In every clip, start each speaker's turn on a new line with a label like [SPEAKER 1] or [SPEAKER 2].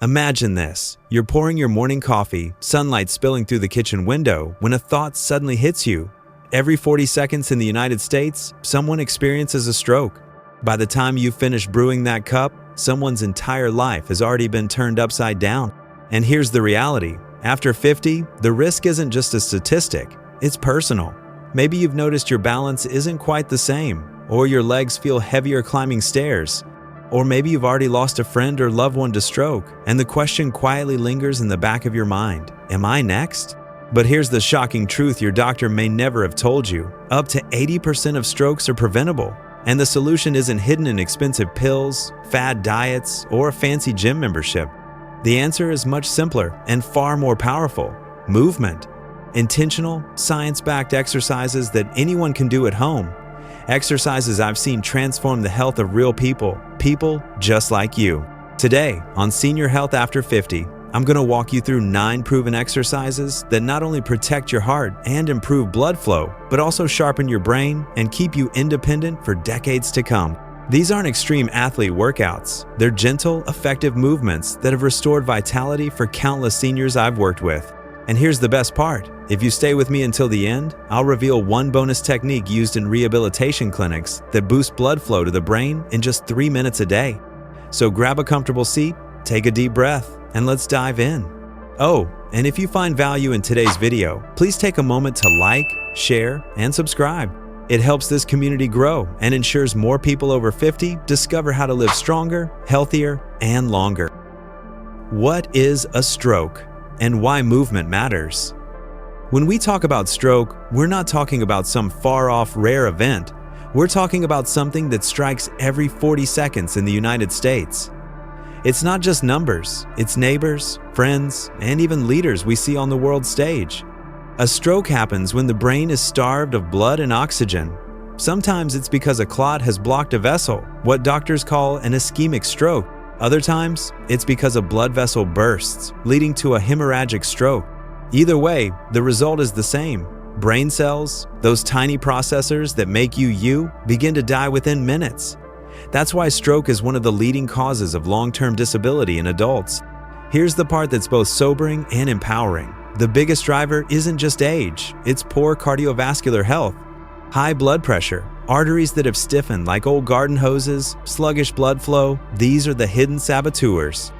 [SPEAKER 1] Imagine this. You're pouring your morning coffee, sunlight spilling through the kitchen window, when a thought suddenly hits you. Every 40 seconds in the United States, someone experiences a stroke. By the time you finish brewing that cup, someone's entire life has already been turned upside down. And here's the reality. After 50, the risk isn't just a statistic, it's personal. Maybe you've noticed your balance isn't quite the same, or your legs feel heavier climbing stairs. Or maybe you've already lost a friend or loved one to stroke, and the question quietly lingers in the back of your mind, am I next? But here's the shocking truth your doctor may never have told you. Up to 80% of strokes are preventable, and the solution isn't hidden in expensive pills, fad diets, or a fancy gym membership. The answer is much simpler and far more powerful: movement. Intentional, science-backed exercises that anyone can do at home. Exercises I've seen transform the health of real people just like you. Today, on Senior Health After 50, I'm going to walk you through 9 proven exercises that not only protect your heart and improve blood flow, but also sharpen your brain and keep you independent for decades to come. These aren't extreme athlete workouts. They're gentle, effective movements that have restored vitality for countless seniors I've worked with. And here's the best part. If you stay with me until the end, I'll reveal one bonus technique used in rehabilitation clinics that boosts blood flow to the brain in just 3 minutes a day. So grab a comfortable seat, take a deep breath, and let's dive in. Oh, and if you find value in today's video, please take a moment to like, share, and subscribe. It helps this community grow and ensures more people over 50 discover how to live stronger, healthier, and longer. What is a stroke, and why movement matters? When we talk about stroke, we're not talking about some far-off rare event. We're talking about something that strikes every 40 seconds in the United States. It's not just numbers, it's neighbors, friends, and even leaders we see on the world stage. A stroke happens when the brain is starved of blood and oxygen. Sometimes it's because a clot has blocked a vessel, what doctors call an ischemic stroke. Other times, it's because a blood vessel bursts, leading to a hemorrhagic stroke. Either way, the result is the same. Brain cells, those tiny processors that make you, begin to die within minutes. That's why stroke is one of the leading causes of long-term disability in adults. Here's the part that's both sobering and empowering. The biggest driver isn't just age, it's poor cardiovascular health. High blood pressure, arteries that have stiffened like old garden hoses, sluggish blood flow, these are the hidden saboteurs.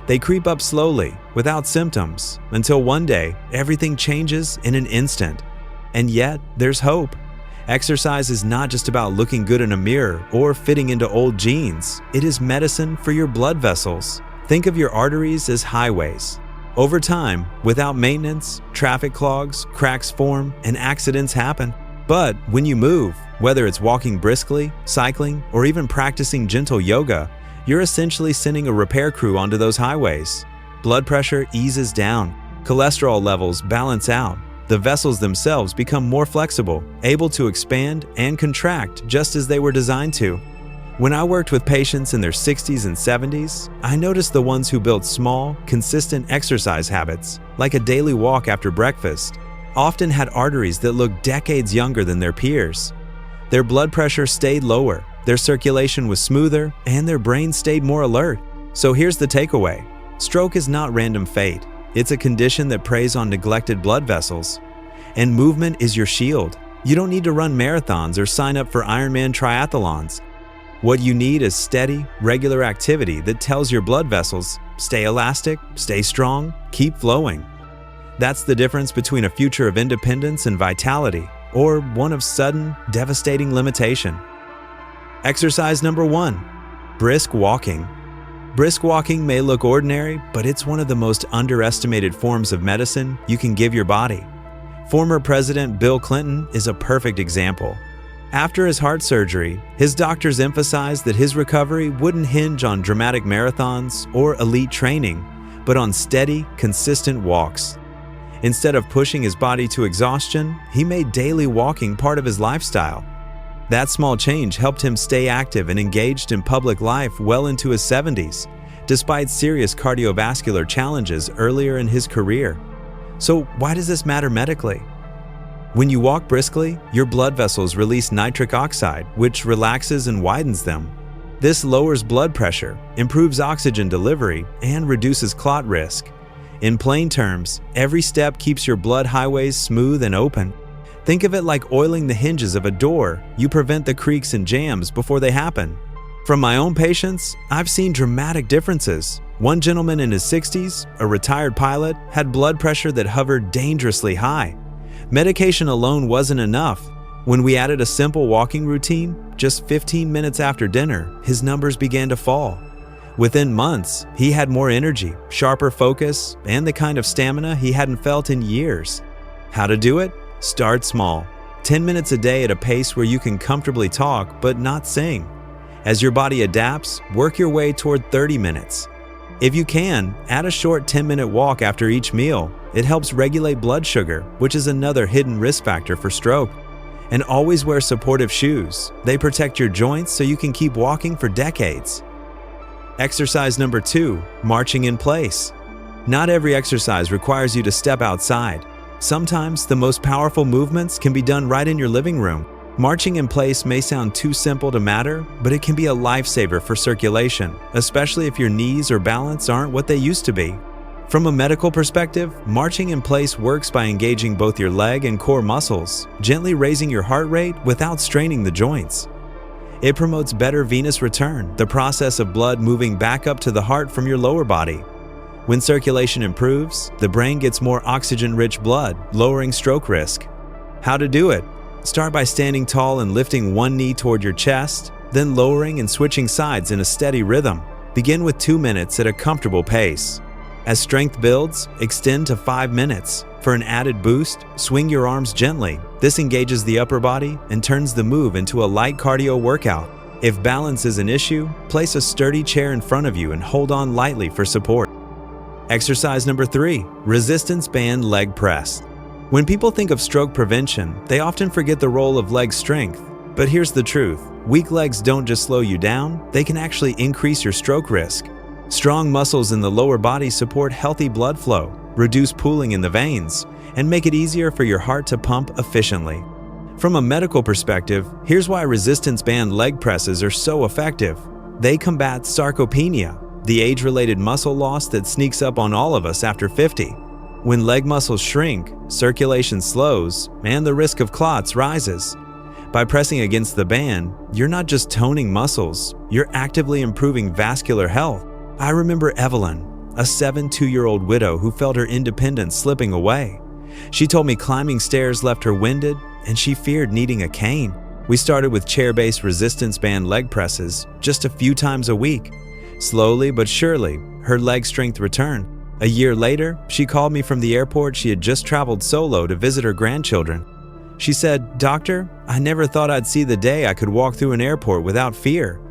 [SPEAKER 1] They creep up slowly, without symptoms, until one day, everything changes in an instant. And yet, there's hope. Exercise is not just about looking good in a mirror or fitting into old jeans. It is medicine for your blood vessels. Think of your arteries as highways. Over time, without maintenance, traffic clogs, cracks form, and accidents happen. But when you move, whether it's walking briskly, cycling, or even practicing gentle yoga, you're essentially sending a repair crew onto those highways. Blood pressure eases down, cholesterol levels balance out, the vessels themselves become more flexible, able to expand and contract just as they were designed to. When I worked with patients in their 60s and 70s, I noticed the ones who built small, consistent exercise habits, like a daily walk after breakfast, often had arteries that looked decades younger than their peers. Their blood pressure stayed lower, their circulation was smoother, and their brain stayed more alert. So here's the takeaway. Stroke is not random fate. It's a condition that preys on neglected blood vessels. And movement is your shield. You don't need to run marathons or sign up for Ironman triathlons. What you need is steady, regular activity that tells your blood vessels, stay elastic, stay strong, keep flowing. That's the difference between a future of independence and vitality, or one of sudden, devastating limitation. Exercise number 1, brisk walking. Brisk walking may look ordinary, but it's one of the most underestimated forms of medicine you can give your body. Former President Bill Clinton is a perfect example. After his heart surgery, his doctors emphasized that his recovery wouldn't hinge on dramatic marathons or elite training, but on steady, consistent walks. Instead of pushing his body to exhaustion, he made daily walking part of his lifestyle. That small change helped him stay active and engaged in public life well into his 70s, despite serious cardiovascular challenges earlier in his career. So why does this matter medically? When you walk briskly, your blood vessels release nitric oxide, which relaxes and widens them. This lowers blood pressure, improves oxygen delivery, and reduces clot risk. In plain terms, every step keeps your blood highways smooth and open. Think of it like oiling the hinges of a door. You prevent the creaks and jams before they happen. From my own patients, I've seen dramatic differences. One gentleman in his 60s, a retired pilot, had blood pressure that hovered dangerously high. Medication alone wasn't enough. When we added a simple walking routine, just 15 minutes after dinner, his numbers began to fall. Within months, he had more energy, sharper focus, and the kind of stamina he hadn't felt in years. How to do it? Start small. 10 minutes a day at a pace where you can comfortably talk but not sing. As your body adapts, work your way toward 30 minutes. If you can, add a short 10-minute walk after each meal. It helps regulate blood sugar, which is another hidden risk factor for stroke. And always wear supportive shoes. They protect your joints so you can keep walking for decades. Exercise number 2, marching in place. Not every exercise requires you to step outside. Sometimes the most powerful movements can be done right in your living room. Marching in place may sound too simple to matter, but it can be a lifesaver for circulation, especially if your knees or balance aren't what they used to be. From a medical perspective, marching in place works by engaging both your leg and core muscles, gently raising your heart rate without straining the joints. It promotes better venous return, the process of blood moving back up to the heart from your lower body. When circulation improves, the brain gets more oxygen-rich blood, lowering stroke risk. How to do it? Start by standing tall and lifting one knee toward your chest, then lowering and switching sides in a steady rhythm. Begin with 2 minutes at a comfortable pace. As strength builds, extend to 5 minutes. For an added boost, swing your arms gently. This engages the upper body and turns the move into a light cardio workout. If balance is an issue, place a sturdy chair in front of you and hold on lightly for support. Exercise number 3, resistance band leg press. When people think of stroke prevention, they often forget the role of leg strength. But here's the truth. Weak legs don't just slow you down, they can actually increase your stroke risk. Strong muscles in the lower body support healthy blood flow, reduce pooling in the veins, and make it easier for your heart to pump efficiently. From a medical perspective, here's why resistance band leg presses are so effective. They combat sarcopenia, the age-related muscle loss that sneaks up on all of us after 50. When leg muscles shrink, circulation slows, and the risk of clots rises. By pressing against the band, you're not just toning muscles, you're actively improving vascular health. I remember Evelyn, a 72-year-old widow who felt her independence slipping away. She told me climbing stairs left her winded, and she feared needing a cane. We started with chair-based resistance band leg presses just a few times a week. Slowly but surely, her leg strength returned. A year later, she called me from the airport. She had just traveled solo to visit her grandchildren. She said, "Doctor, I never thought I'd see the day I could walk through an airport without fear."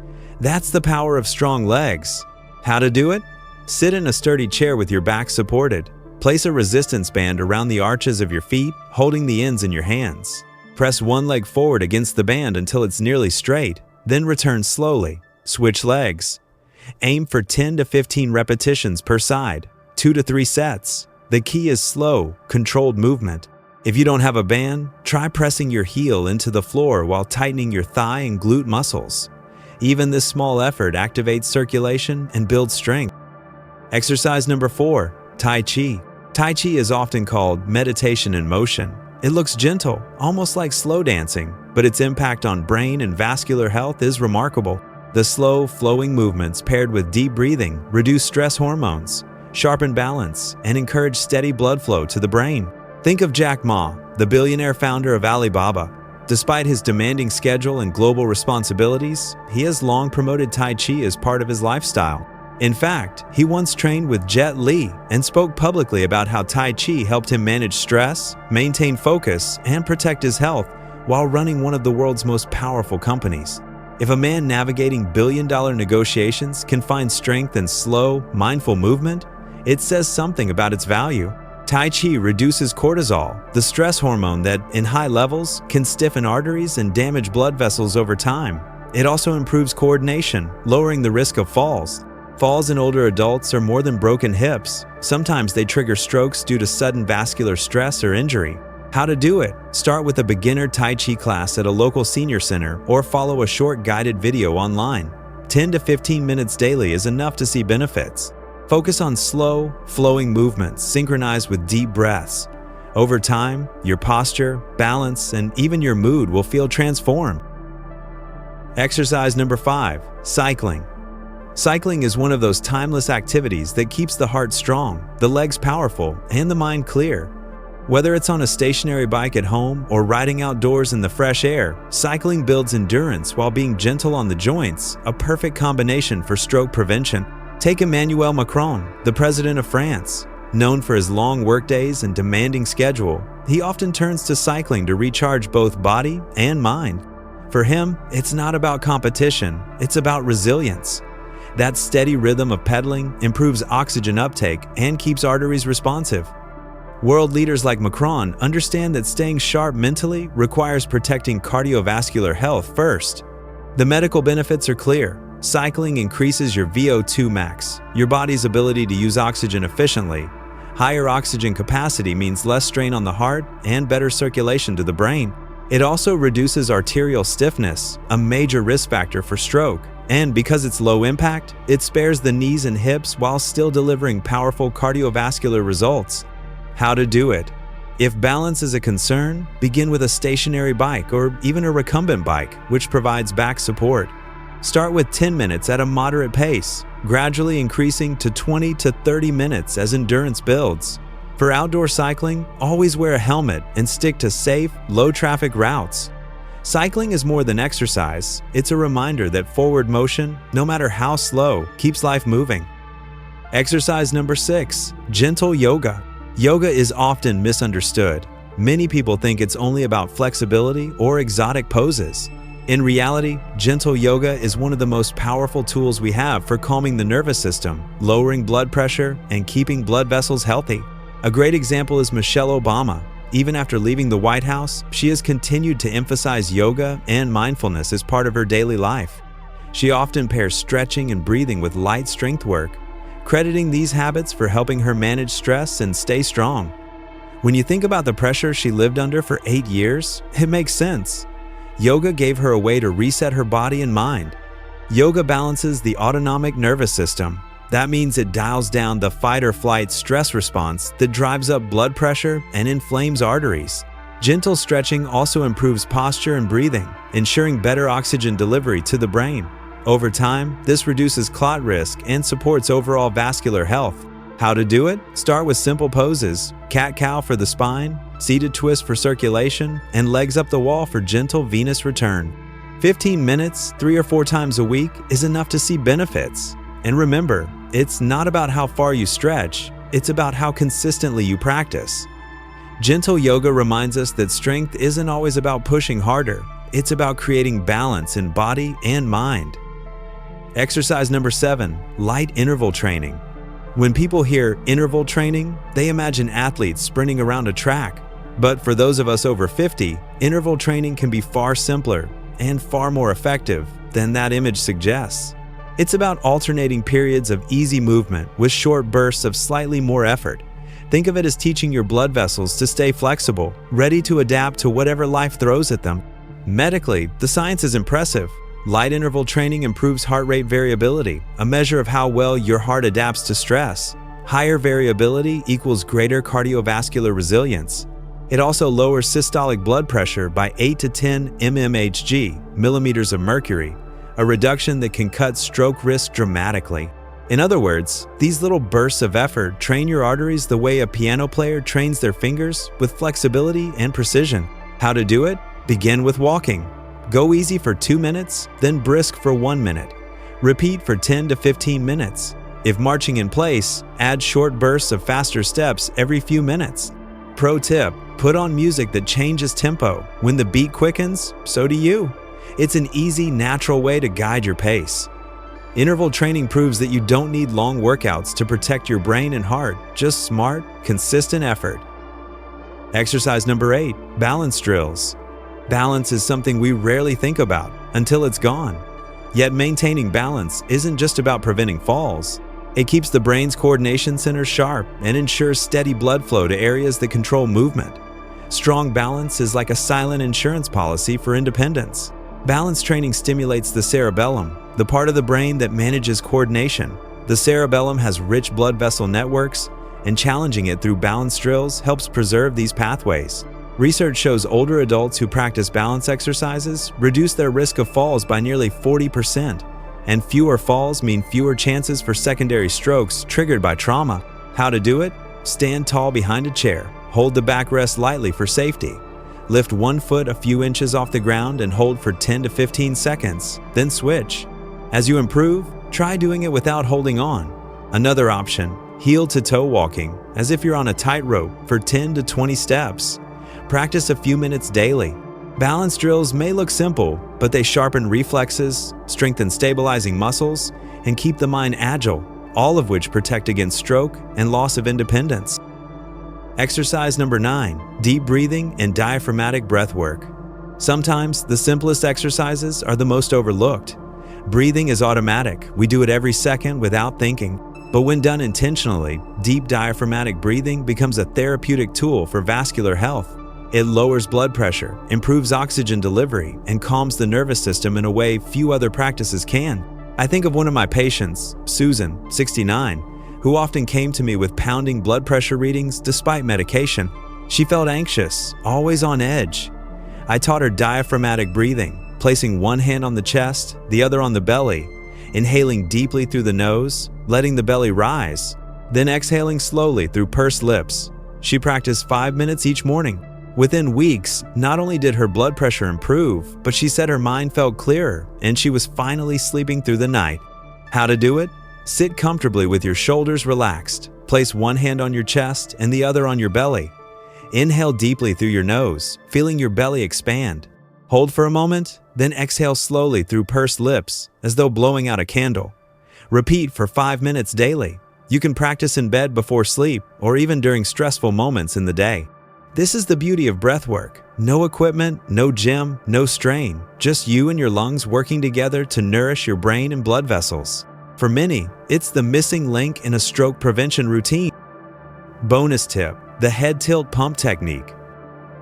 [SPEAKER 1] That's the power of strong legs. How to do it? Sit in a sturdy chair with your back supported. Place a resistance band around the arches of your feet, holding the ends in your hands. Press one leg forward against the band until it's nearly straight, then return slowly. Switch legs. Aim for 10 to 15 repetitions per side, 2 to 3 sets. The key is slow, controlled movement. If you don't have a band, try pressing your heel into the floor while tightening your thigh and glute muscles. Even this small effort activates circulation and builds strength. Exercise number 4, Tai Chi. Tai Chi is often called meditation in motion. It looks gentle, almost like slow dancing, but its impact on brain and vascular health is remarkable. The slow, flowing movements paired with deep breathing reduce stress hormones, sharpen balance, and encourage steady blood flow to the brain. Think of Jack Ma, the billionaire founder of Alibaba. Despite his demanding schedule and global responsibilities, he has long promoted Tai Chi as part of his lifestyle. In fact, he once trained with Jet Li and spoke publicly about how Tai Chi helped him manage stress, maintain focus, and protect his health while running one of the world's most powerful companies. If a man navigating billion-dollar negotiations can find strength in slow, mindful movement, it says something about its value. Tai Chi reduces cortisol, the stress hormone that, in high levels, can stiffen arteries and damage blood vessels over time. It also improves coordination, lowering the risk of falls. Falls in older adults are more than broken hips. Sometimes they trigger strokes due to sudden vascular stress or injury. How to do it? Start with a beginner Tai Chi class at a local senior center or follow a short guided video online. 10 to 15 minutes daily is enough to see benefits. Focus on slow, flowing movements synchronized with deep breaths. Over time, your posture, balance, and even your mood will feel transformed. Exercise number 5, cycling. Cycling is one of those timeless activities that keeps the heart strong, the legs powerful, and the mind clear. Whether it's on a stationary bike at home or riding outdoors in the fresh air, cycling builds endurance while being gentle on the joints, a perfect combination for stroke prevention. Take Emmanuel Macron, the president of France. Known for his long workdays and demanding schedule, he often turns to cycling to recharge both body and mind. For him, it's not about competition, it's about resilience. That steady rhythm of pedaling improves oxygen uptake and keeps arteries responsive. World leaders like Macron understand that staying sharp mentally requires protecting cardiovascular health first. The medical benefits are clear. Cycling increases your VO2 max, your body's ability to use oxygen efficiently. Higher oxygen capacity means less strain on the heart and better circulation to the brain. It also reduces arterial stiffness, a major risk factor for stroke. And because it's low impact, it spares the knees and hips while still delivering powerful cardiovascular results. How to do it? If balance is a concern, begin with a stationary bike or even a recumbent bike, which provides back support. Start with 10 minutes at a moderate pace, gradually increasing to 20 to 30 minutes as endurance builds. For outdoor cycling, always wear a helmet and stick to safe, low-traffic routes. Cycling is more than exercise. It's a reminder that forward motion, no matter how slow, keeps life moving. Exercise number 6, gentle yoga. Yoga is often misunderstood. Many people think it's only about flexibility or exotic poses. In reality, gentle yoga is one of the most powerful tools we have for calming the nervous system, lowering blood pressure, and keeping blood vessels healthy. A great example is Michelle Obama. Even after leaving the White House, she has continued to emphasize yoga and mindfulness as part of her daily life. She often pairs stretching and breathing with light strength work, crediting these habits for helping her manage stress and stay strong. When you think about the pressure she lived under for 8 years, it makes sense. Yoga gave her a way to reset her body and mind. Yoga balances the autonomic nervous system. That means it dials down the fight-or-flight stress response that drives up blood pressure and inflames arteries. Gentle stretching also improves posture and breathing, ensuring better oxygen delivery to the brain. Over time, this reduces clot risk and supports overall vascular health. How to do it? Start with simple poses: cat-cow for the spine, seated twist for circulation, and legs up the wall for gentle venous return. 15 minutes, 3 or 4 times a week is enough to see benefits. And remember, it's not about how far you stretch, it's about how consistently you practice. Gentle yoga reminds us that strength isn't always about pushing harder, it's about creating balance in body and mind. Exercise number 7, light interval training. When people hear interval training, they imagine athletes sprinting around a track. But for those of us over 50, interval training can be far simpler and far more effective than that image suggests. It's about alternating periods of easy movement with short bursts of slightly more effort. Think of it as teaching your blood vessels to stay flexible, ready to adapt to whatever life throws at them. Medically, the science is impressive. Light interval training improves heart rate variability, a measure of how well your heart adapts to stress. Higher variability equals greater cardiovascular resilience. It also lowers systolic blood pressure by 8 to 10 mmHg, millimeters of mercury, a reduction that can cut stroke risk dramatically. In other words, these little bursts of effort train your arteries the way a piano player trains their fingers, with flexibility and precision. How to do it? Begin with walking. Go easy for 2 minutes, then brisk for 1 minute. Repeat for 10 to 15 minutes. If marching in place, add short bursts of faster steps every few minutes. Pro tip: put on music that changes tempo. When the beat quickens, so do you. It's an easy, natural way to guide your pace. Interval training proves that you don't need long workouts to protect your brain and heart, just smart, consistent effort. Exercise number 8, balance drills. Balance is something we rarely think about until it's gone. Yet maintaining balance isn't just about preventing falls. It keeps the brain's coordination center sharp and ensures steady blood flow to areas that control movement. Strong balance is like a silent insurance policy for independence. Balance training stimulates the cerebellum, the part of the brain that manages coordination. The cerebellum has rich blood vessel networks, and challenging it through balance drills helps preserve these pathways. Research shows older adults who practice balance exercises reduce their risk of falls by nearly 40%, and fewer falls mean fewer chances for secondary strokes triggered by trauma. How to do it? Stand tall behind a chair, hold the backrest lightly for safety. Lift one foot a few inches off the ground and hold for 10 to 15 seconds, then switch. As you improve, try doing it without holding on. Another option, heel-to-toe walking, as if you're on a tightrope for 10 to 20 steps. Practice a few minutes daily. Balance drills may look simple, but they sharpen reflexes, strengthen stabilizing muscles, and keep the mind agile, all of which protect against stroke and loss of independence. Exercise number 9, deep breathing and diaphragmatic breath work. Sometimes the simplest exercises are the most overlooked. Breathing is automatic. We do it every second without thinking. But when done intentionally, deep diaphragmatic breathing becomes a therapeutic tool for vascular health. It lowers blood pressure, improves oxygen delivery, and calms the nervous system in a way few other practices can. I think of one of my patients, Susan, 69, who often came to me with pounding blood pressure readings despite medication. She felt anxious, always on edge. I taught her diaphragmatic breathing, placing one hand on the chest, the other on the belly, inhaling deeply through the nose, letting the belly rise, then exhaling slowly through pursed lips. She practiced 5 minutes each morning. Within weeks, not only did her blood pressure improve, but she said her mind felt clearer and she was finally sleeping through the night. How to do it? Sit comfortably with your shoulders relaxed. Place one hand on your chest and the other on your belly. Inhale deeply through your nose, feeling your belly expand. Hold for a moment, then exhale slowly through pursed lips, as though blowing out a candle. Repeat for 5 minutes daily. You can practice in bed before sleep or even during stressful moments in the day. This is the beauty of breathwork. No equipment, no gym, no strain. Just you and your lungs working together to nourish your brain and blood vessels. For many, it's the missing link in a stroke prevention routine. Bonus tip, the head tilt pump technique.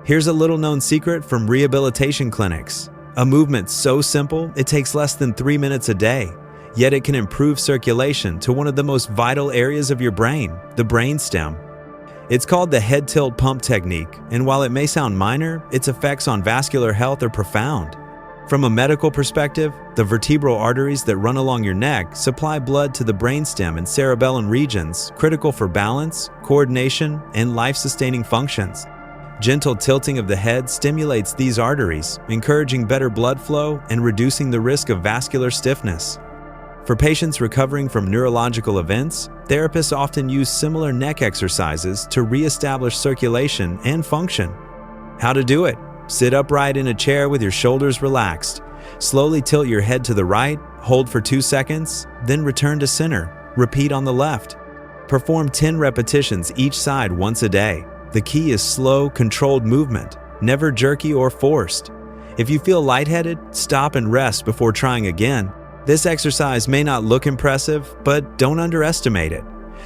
[SPEAKER 1] Here's a little-known secret from rehabilitation clinics. A movement so simple, it takes less than 3 minutes a day. Yet it can improve circulation to one of the most vital areas of your brain, the brainstem. It's called the head tilt pump technique, and while it may sound minor, its effects on vascular health are profound. From a medical perspective, the vertebral arteries that run along your neck supply blood to the brainstem and cerebellum regions, critical for balance, coordination, and life-sustaining functions. Gentle tilting of the head stimulates these arteries, encouraging better blood flow and reducing the risk of vascular stiffness. For patients recovering from neurological events, therapists often use similar neck exercises to re-establish circulation and function. How to do it? Sit upright in a chair with your shoulders relaxed. Slowly tilt your head to the right, hold for 2 seconds, then return to center. Repeat on the left. Perform 10 repetitions each side once a day. The key is slow, controlled movement, never jerky or forced. If you feel lightheaded, stop and rest before trying again. This exercise may not look impressive, but don't underestimate it.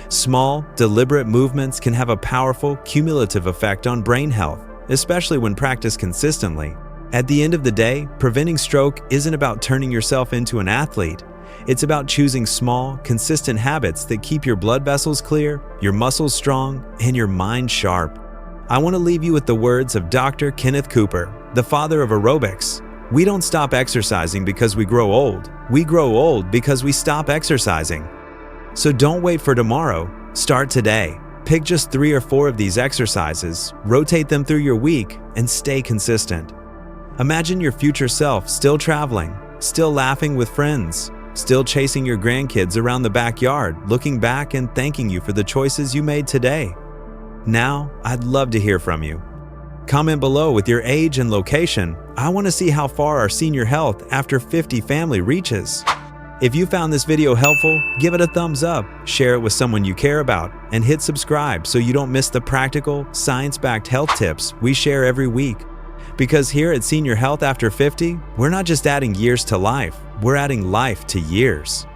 [SPEAKER 1] Small, deliberate movements can have a powerful, cumulative effect on brain health, especially when practiced consistently. At the end of the day, preventing stroke isn't about turning yourself into an athlete. It's about choosing small, consistent habits that keep your blood vessels clear, your muscles strong, and your mind sharp. I want to leave you with the words of Dr. Kenneth Cooper, the father of aerobics. We don't stop exercising because we grow old. We grow old because we stop exercising. So don't wait for tomorrow. Start today. Pick just 3 or 4 of these exercises, rotate them through your week, and stay consistent. Imagine your future self still traveling, still laughing with friends, still chasing your grandkids around the backyard, looking back and thanking you for the choices you made today. Now, I'd love to hear from you. Comment below with your age and location. I want to see how far our senior health after 50 family reaches. If you found this video helpful, give it a thumbs up, share it with someone you care about, and hit subscribe so you don't miss the practical, science-backed health tips we share every week. Because here at Senior Health After 50, we're not just adding years to life, we're adding life to years.